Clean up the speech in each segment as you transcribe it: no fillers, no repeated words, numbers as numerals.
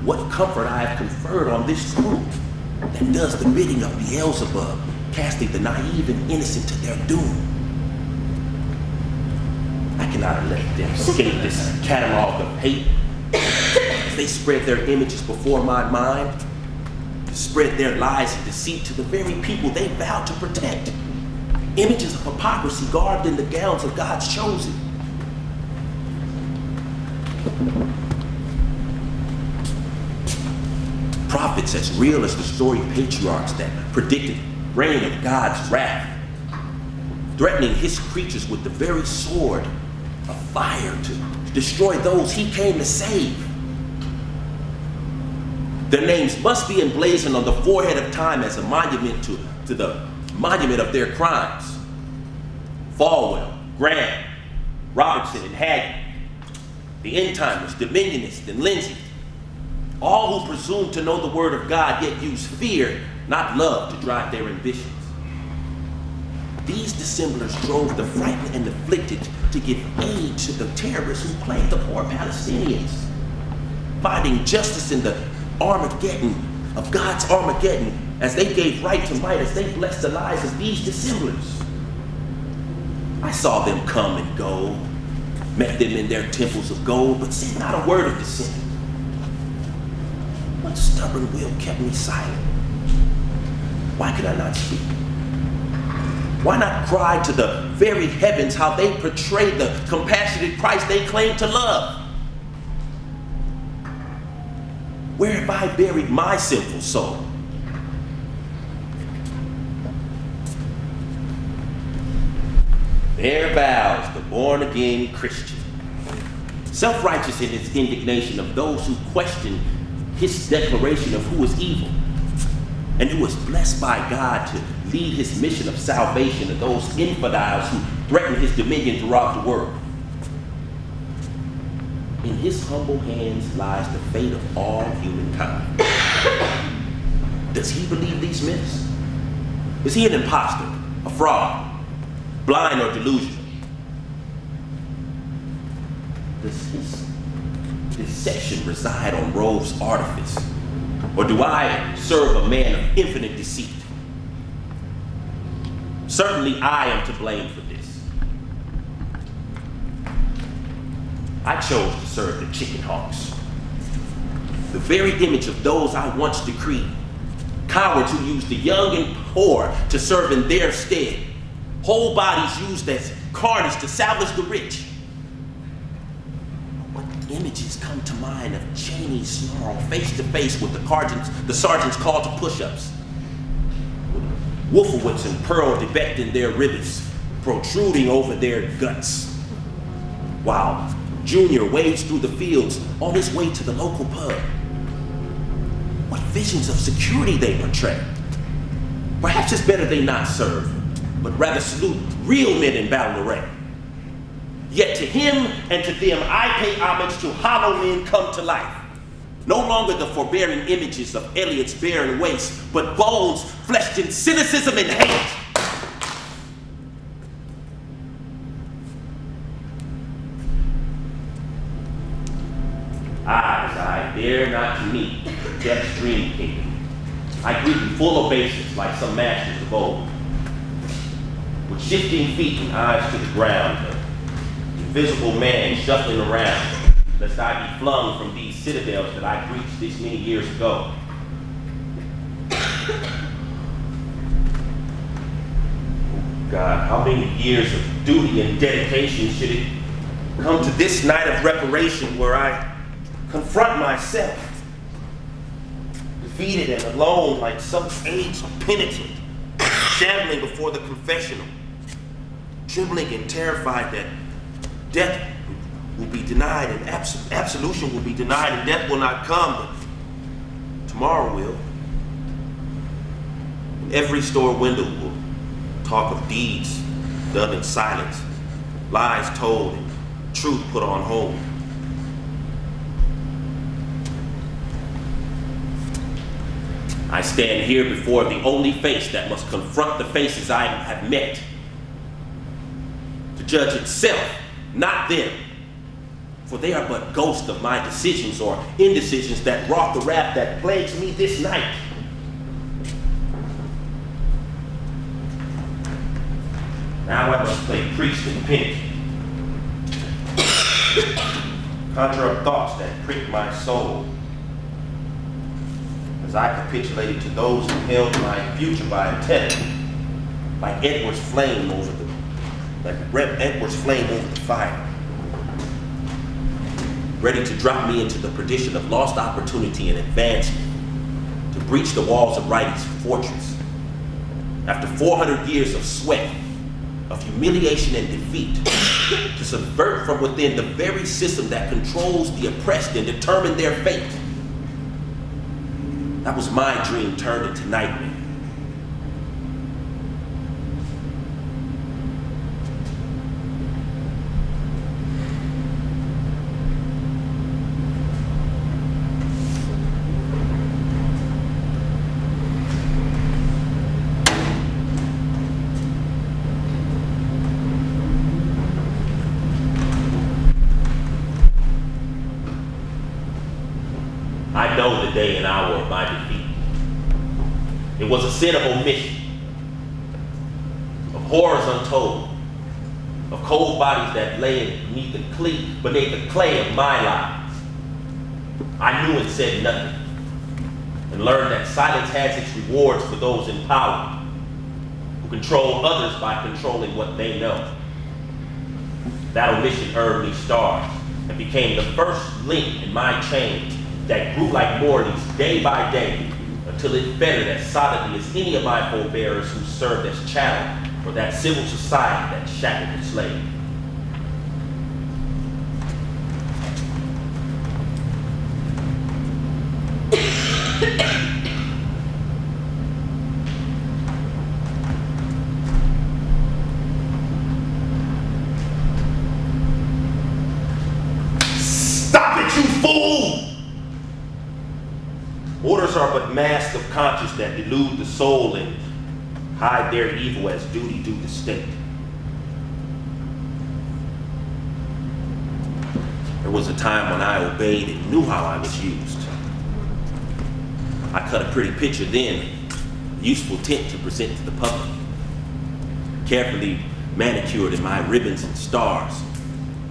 what comfort I have conferred on this crew that does the bidding of Beelzebub, casting the naive and innocent to their doom. I cannot let them escape this catalog of hate as they spread their images before my mind, to spread their lies and deceit to the very people they vow to protect. Images of hypocrisy garbed in the gowns of God's chosen. Prophets as real as the storied patriarchs that predicted reign of God's wrath, threatening his creatures with the very sword of fire to destroy those he came to save. Their names must be emblazoned on the forehead of time as a monument to the monument of their crimes. Falwell, Graham, Robertson, and Agony, the end-timers, Dominionists, and Lindsay, all who presume to know the word of God yet use fear, not love, to drive their ambitions. These dissemblers drove the frightened and afflicted to give aid to the terrorists who plagued the poor Palestinians, finding justice in the Armageddon of God's Armageddon as they gave right to might, as they blessed the lives of these dissemblers. I saw them come and go, met them in their temples of gold, but said not a word of dissent. What stubborn will kept me silent? Why could I not speak? Why not cry to the very heavens how they portrayed the compassionate Christ they claim to love? Where have I buried my sinful soul? There bows the born-again Christian, self-righteous in his indignation of those who question his declaration of who is evil, and who is blessed by God to lead his mission of salvation to those infidels who threaten his dominion throughout the world. In his humble hands lies the fate of all humankind. Does he believe these myths? Is he an imposter, a fraud, blind or delusional? Does his deception reside on Rove's artifice? Or do I serve a man of infinite deceit? Certainly I am to blame for this. I chose to serve the chicken hawks, the very image of those I once decreed, cowards who used the young and poor to serve in their stead, whole bodies used as carnage to salvage the rich. What images come to mind of Cheney's snarl face to face with the sergeant's call to push-ups, Wolfowitz and Pearl decked in their rivets, protruding over their guts, while Junior wades through the fields on his way to the local pub. What visions of security they portray. Perhaps it's better they not serve, but rather salute real men in battle array. Yet to him and to them I pay homage to hollow men come to life. No longer the forbearing images of Eliot's barren waste, but bones fleshed in cynicism and hate. As I dare not to meet death's dream kingdom, I greet in full obeisance like some masters of old. With shifting feet and eyes to the ground, the invisible man shuffling around, lest I be flung from these citadels that I breached this many years ago. Oh God, how many years of duty and dedication should it come to this night of reparation where I confront myself, defeated and alone like some aged penitent, shambling before the confessional, trembling and terrified that death will be denied and absolution will be denied and death will not come, but tomorrow will. And every store window will talk of deeds done in silence, lies told and truth put on hold. I stand here before the only face that must confront the faces I have met. To judge itself, not them. for they are but ghosts of my decisions or indecisions that wrought the wrath that plagues me this night. Now I must play priest and penitent, conjure up thoughts that prick my soul, as I capitulated to those who held my future by a tether, like Edward's flame over the fire, ready to drop me into the perdition of lost opportunity and advancement, to breach the walls of Righty's fortress. After 400 years of sweat, of humiliation and defeat, to subvert from within the very system that controls the oppressed and determine their fate. That was my dream turned into nightmare. I know the day and hour of my defeat. It was a sin of omission, of horrors untold, of cold bodies that lay beneath the clay of my lives. I knew and said nothing, and learned that silence has its rewards for those in power, who control others by controlling what they know. That omission earned me stars, and became the first link in my chain that grew like Morty's day by day, until it fettered as solidly as any of my forebearers who served as chattel for that civil society that shackled the slave. Stop it, you fool! Orders are but masks of conscience that delude the soul and hide their evil as duty do the state. There was a time when I obeyed and knew how I was used. I cut a pretty picture then, a useful tint to present to the public, carefully manicured in my ribbons and stars,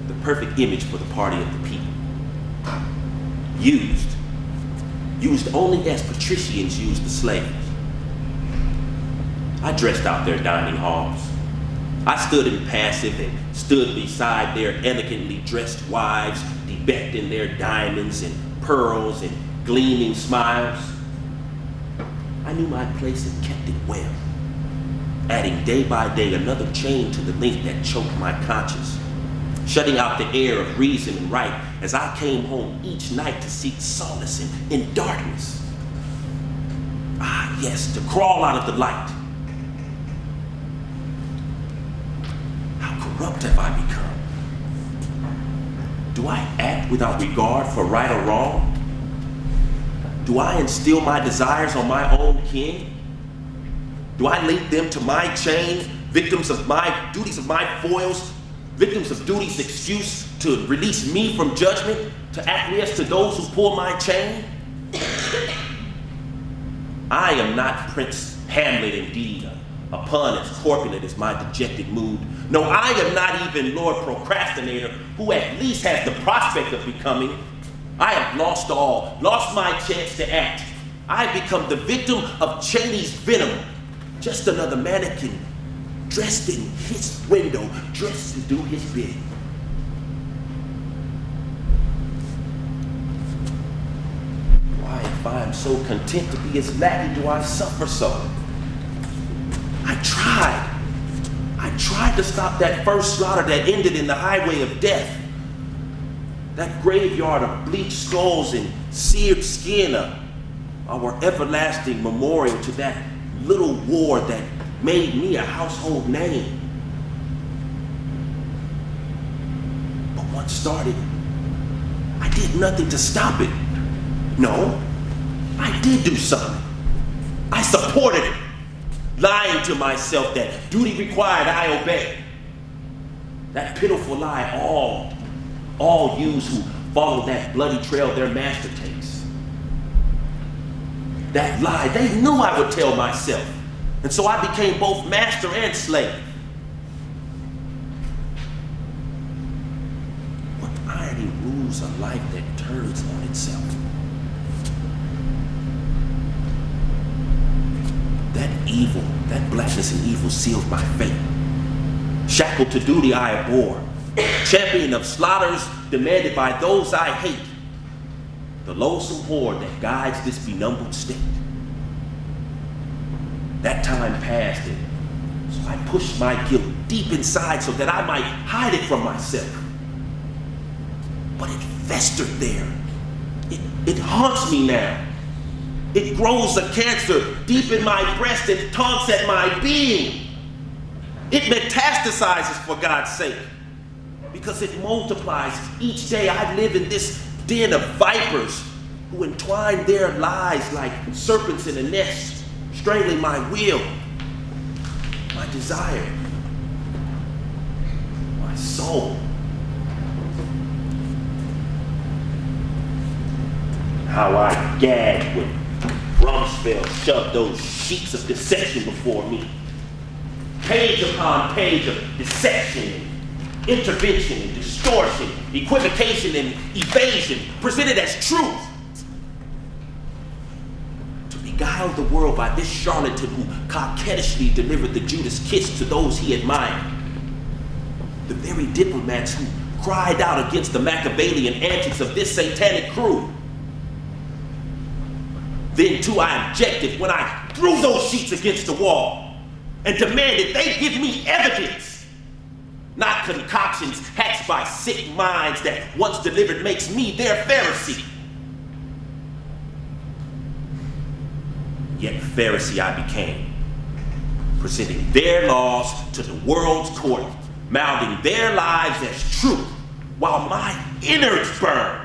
the perfect image for the party of the people. Used only as patricians used the slaves. I dressed out their dining halls. I stood impassive and stood beside their elegantly dressed wives, decked in their diamonds and pearls and gleaming smiles. I knew my place and kept it well, adding day by day another chain to the link that choked my conscience, shutting out the air of reason and right as I came home each night to seek solace in darkness. Ah, yes, to crawl out of the light. How corrupt have I become? Do I act without regard for right or wrong? Do I instill my desires on my own kin? Do I link them to my chain, victims of my duties of my foils, victims of duty's excuse to release me from judgment, to acquiesce to those who pull my chain? I am not Prince Hamlet indeed, a pun as corpulent as my dejected mood. No, I am not even Lord Procrastinator, who at least has the prospect of becoming. I have lost all, lost my chance to act. I have become the victim of Cheney's venom, just another mannequin dressed in his window, dressed to do his bidding. Why, if I am so content to be his lackey, do I suffer so? I tried to stop that first slaughter that ended in the highway of death. That graveyard of bleached skulls and seared skin, our everlasting memorial to that little war that made me a household name. But once started, I did nothing to stop it. No, I did do something. I supported it, lying to myself that duty required I obey. That pitiful lie all all youths who follow that bloody trail their master takes. That lie, they knew I would tell myself. And so I became both master and slave. What irony rules a life that turns on itself? That evil, that blackness and evil sealed my fate. Shackled to duty I abhor, champion of slaughters demanded by those I hate, the loathsome horde that guides this benumbed state. That time passed, and so I pushed my guilt deep inside so that I might hide it from myself. But it festered there. It haunts me now. It grows a cancer deep in my breast and taunts at my being. It metastasizes, for God's sake, because it multiplies. Each day I live in this den of vipers who entwine their lies like serpents in a nest, strangling my will, my desire, my soul. How I gagged when Rumsfeld shoved those sheets of deception before me. Page upon page of deception, and intervention and distortion, equivocation and evasion presented as truth. To beguile the world by this charlatan who coquettishly delivered the Judas kiss to those he admired. The very diplomats who cried out against the Machiavellian antics of this satanic crew. Then too I objected when I threw those sheets against the wall and demanded they give me evidence, not concoctions hatched by sick minds that once delivered makes me their Pharisee. Yet Pharisee I became, presenting their laws to the world's court, mouthing their lives as truth, while my innards burned.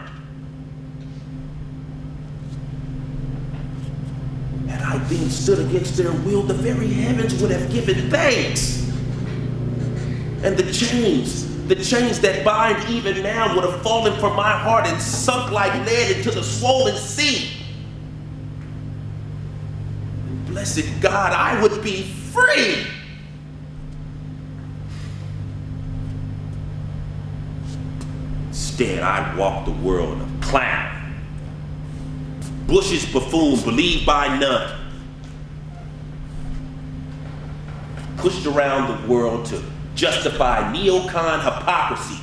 Had I been stood against their will, the very heavens would have given thanks. And the chains that bind even now would have fallen from my heart and sunk like lead into the swollen sea. And blessed God, I would be free. Instead, I walked the world of clown. Bush's buffoon, believed by none. Pushed around the world to justify neocon hypocrisy,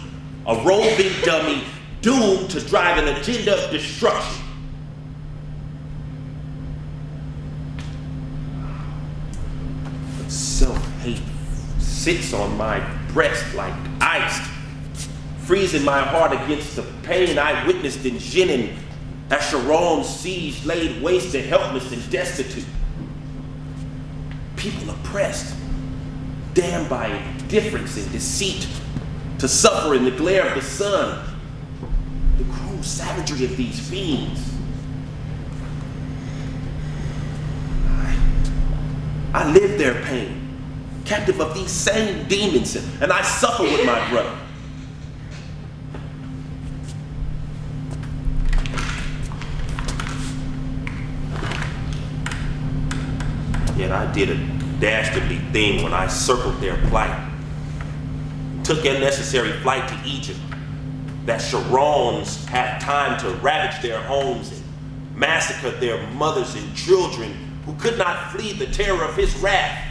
a roving dummy doomed to drive an agenda of destruction. But self-hate sits on my breast like ice, freezing my heart against the pain I witnessed in Jenin as Sharon's siege laid waste the helpless and destitute. People oppressed, damned by indifference and deceit, to suffer in the glare of the sun. The cruel savagery of these fiends. I live their pain, captive of these same demons, and I suffer with my brother. Yet I did a dastardly thing when I circled their plight. Took unnecessary flight to Egypt, that Sharons had time to ravage their homes and massacre their mothers and children who could not flee the terror of his wrath.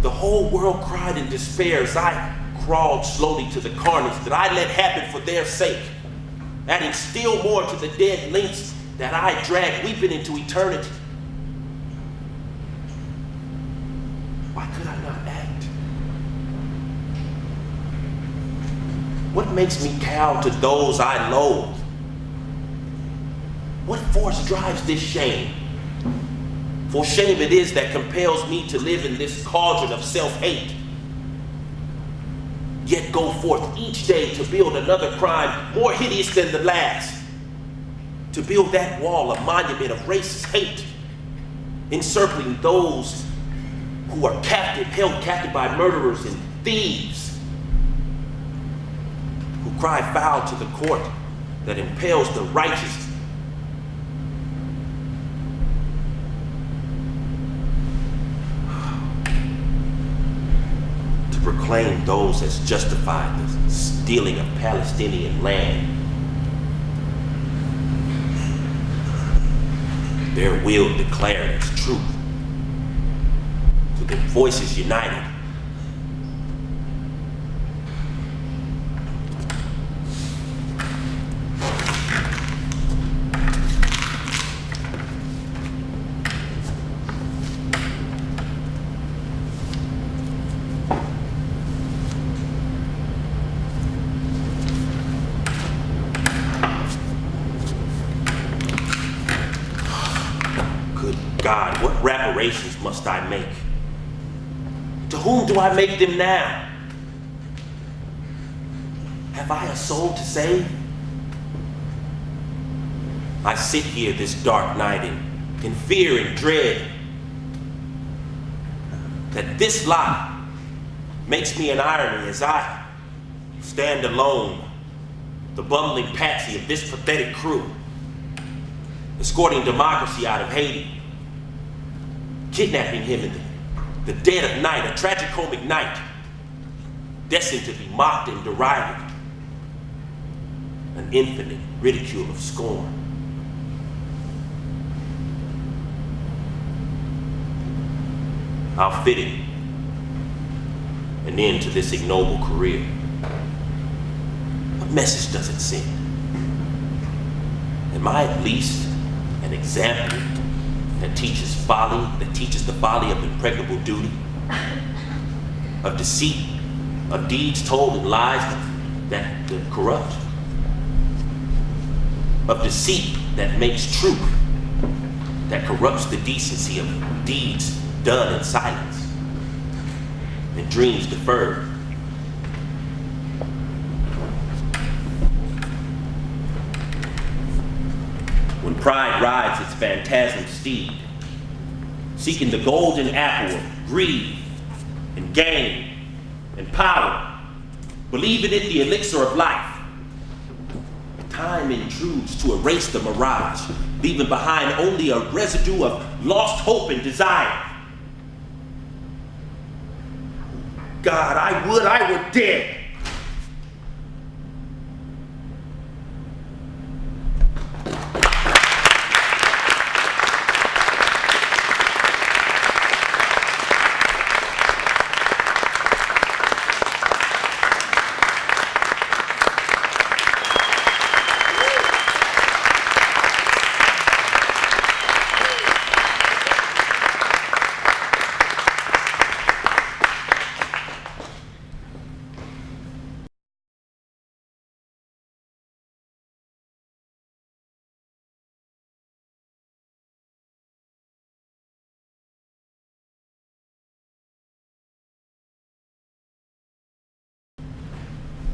The whole world cried in despair as I crawled slowly to the carnage that I let happen for their sake, adding still more to the dead links that I dragged weeping into eternity. Why could I not act? What makes me cow to those I loathe? What force drives this shame? For shame it is that compels me to live in this cauldron of self-hate. Yet go forth each day to build another crime more hideous than the last. To build that wall, a monument of racist hate, encircling those who are captive, held captive by murderers and thieves. cry foul to the court that impels the righteous. To proclaim those as justified the stealing of Palestinian land. Their will declared as truth. To their voices united. God, what reparations must I make? To whom do I make them now? Have I a soul to save? I sit here this dark night in fear and dread that this lot makes me an irony as I stand alone, the bumbling patsy of this pathetic crew, escorting democracy out of Haiti, kidnapping him in the dead of night, a tragicomic night, destined to be mocked and derided, an infinite ridicule of scorn. How fitting an end to this ignoble career. What message does it send? Am I at least an example that teaches the folly of impregnable duty, of deceit, of deeds told in lies that corrupt, of deceit that makes truth, that corrupts the decency of deeds done in silence, and dreams deferred. When pride rides its phantasm steed, seeking the golden apple of greed and gain and power, believing it the elixir of life, time intrudes to erase the mirage, leaving behind only a residue of lost hope and desire. God, I would I were dead.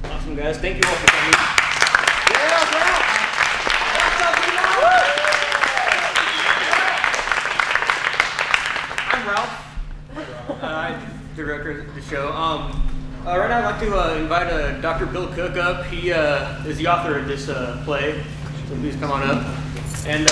Awesome, guys. Thank you all for coming. I'm Ralph. I'm director of the show. Right now I'd like to invite Dr. Bill Cook up. He is the author of this play, so please come on up. And